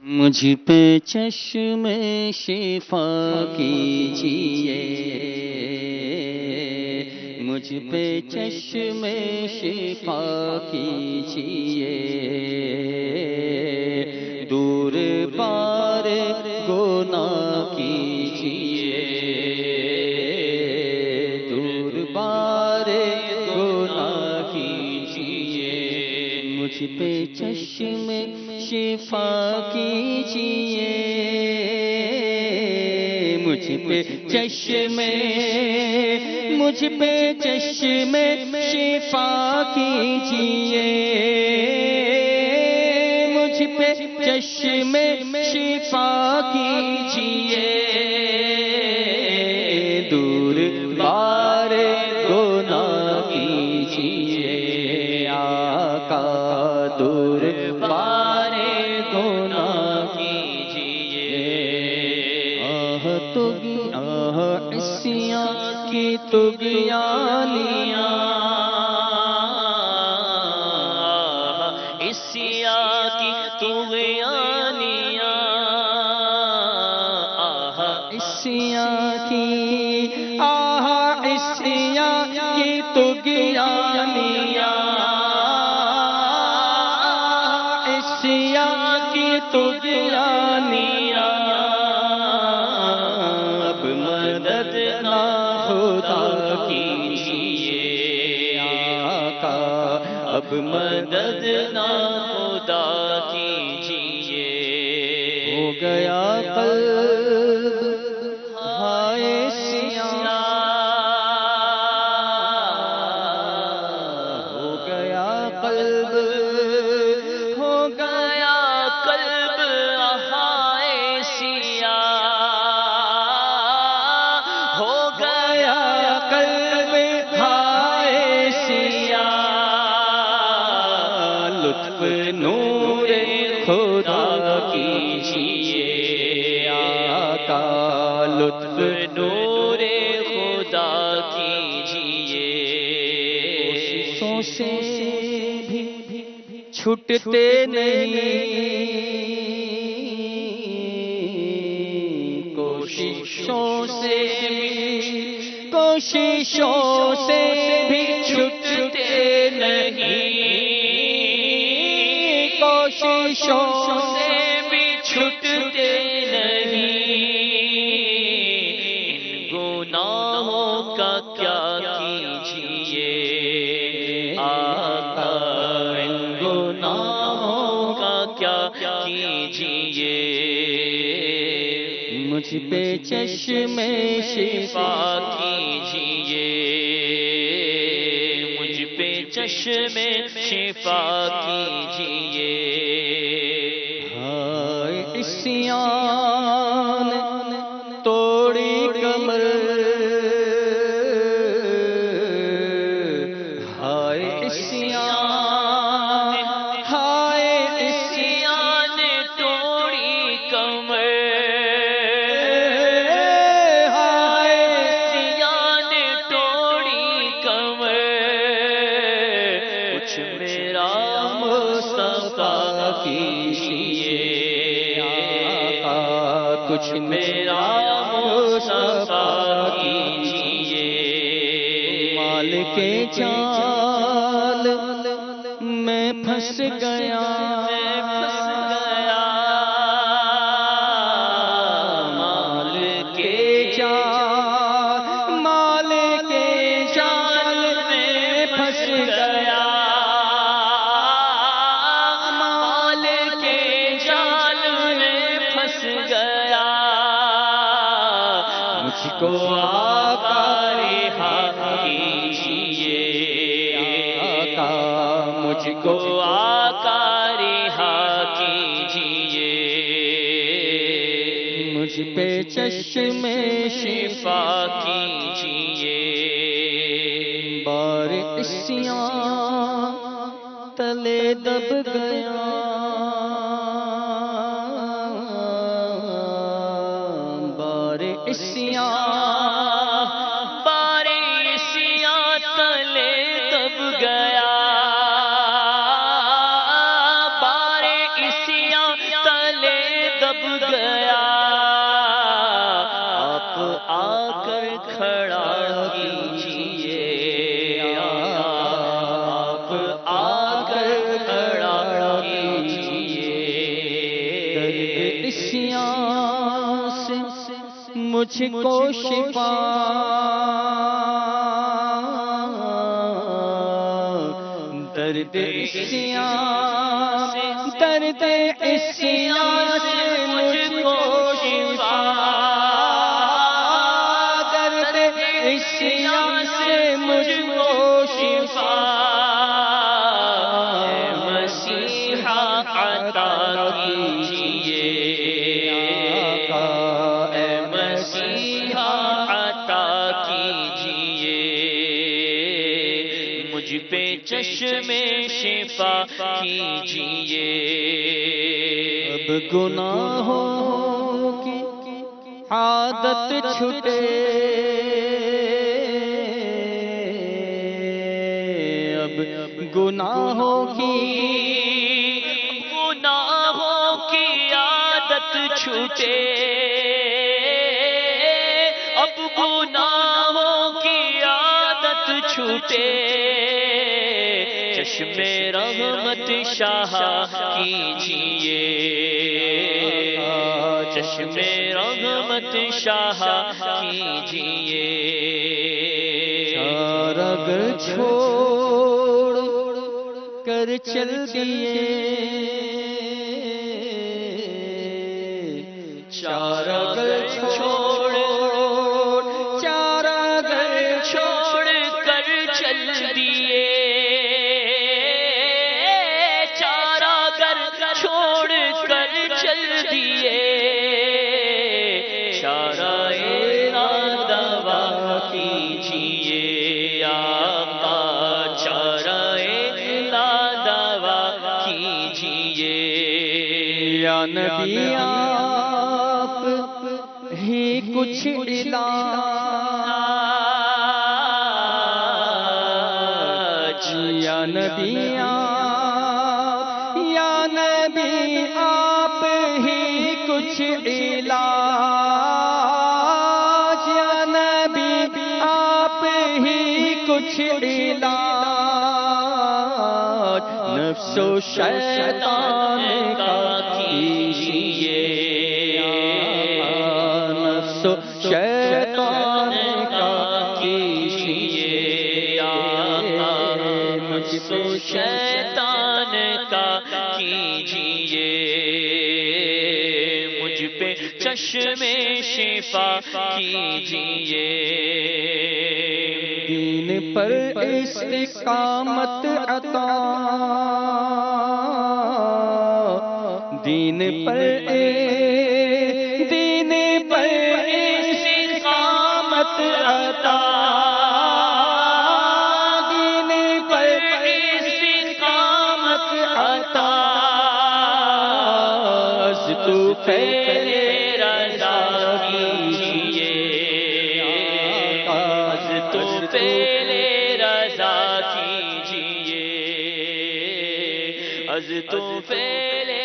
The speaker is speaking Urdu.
مجھ پہ چشم شفا کیجیے، مجھ پہ چشم شفا کیجیے، دور بار گناہ کیجیے، دور بار گناہ کیجیے، مجھ پہ چشم شفا کیجیے، مجھ پہ چشم شفا کیجیے، مجھ پہ چشم شفا کیجیے، دور بار گناہ کیجیے، آقا دور بار گناہ کیجیے، عصیاں کی طغیانیاں، عصیاں کی طغیانیاں، عصیاں کی عصیاں کی طغیانیاں، عصیاں کی طغیانیاں، اب مدد نہ خدا کیجیے، آقا اب مدد نہ خدا کیجیے، ہو گیا قلب ہائے سیاہ، ہو گیا قلب، ہو گیا قلب ہائے سیاہ، ہو گیا قلب ہائے سیاہ، لطف نور خدا کیجیے، آقا لطف نور خدا کیجیے، کوششوں سے بھی چھٹتے نہیں، کوششوں سے بھی چھٹتے نہیں، کوششوں سے بھی چھٹتے نہیں، ان گناہوں کا کیا کیجیے، آقا ان گناہوں کا کیا کیجیے، مجھ پہ چشم شفا کیجیے، مجھ پہ چشم شفا کیجیے، ہائے عصیاں توڑی کمر، ہائے عصیاں، ہائے عصیاں نے توڑی کمر، ہائے عصیاں نے توڑی کمر، کچھ میرا مصطفیٰ کیجیے، آقا کچھ میرا مصطفیٰ کیجیے، مال کے جال میں پھنس گیا، میں پھنس گیا، مال کے جال میں پھنس گیا، مال کے جال میں پھنس گیا، مجھ کو آقا رہا کیجیے، آقا مجھ کو آقا رہا کیجیے، مجھ پہ چشم شفا کیجیے، بار عصیاں تلے دب گیا، بار عصیاں تلے دب گیا، بار عصیاں تلے دب گیا، آپ آ کر کھڑا کیجیے، آپ آ کر کھڑا کیجیے۔ درد عصیاں سے مجھ کو شفا، درد عصیاں، درد عصیاں سے مجھ کو شفا، درد عصیاں سے مجھ کو شفا، اے مسیحا عطا کیجیے، اے مسیحا عطا کیجیے، مجھ پہ چشم شفا کیجیے۔ اب گناہوں کی عادت چھٹے، اب گناہوں کی عادت چھوٹے، اب گناہوں کی عادت چھوٹے، چشم رحمت شاہ کیجیے، چشم رحمت شاہ کیجیے۔ اگر چھوڑ کر چل دیے، چار اگر چھوڑ کر چل دیے، چار اگر چھوڑ کر چل دیے، چارہ دوا کیجیے آقا، چارہ دوا کیجیے۔ یا نبی آپ ہی کچھ علاج، یا نبی آپ، یا نبی آپ ہی کچھ علاج، یا نبی آپ ہی کچھ علاج، نفس و شیطان کا کیجیے، نفس و شیطان کا کیجیے، نفس و شیطان کا کیجیے، مجھ پہ چشم شفا کیجیے۔ دین پر استقامت عطا، دین پر استقامت عطا، دین پر استقامت عطا، از تو پہلے رضا کیجیے، از تو پہلے رضا کیجیے، از تو پہلے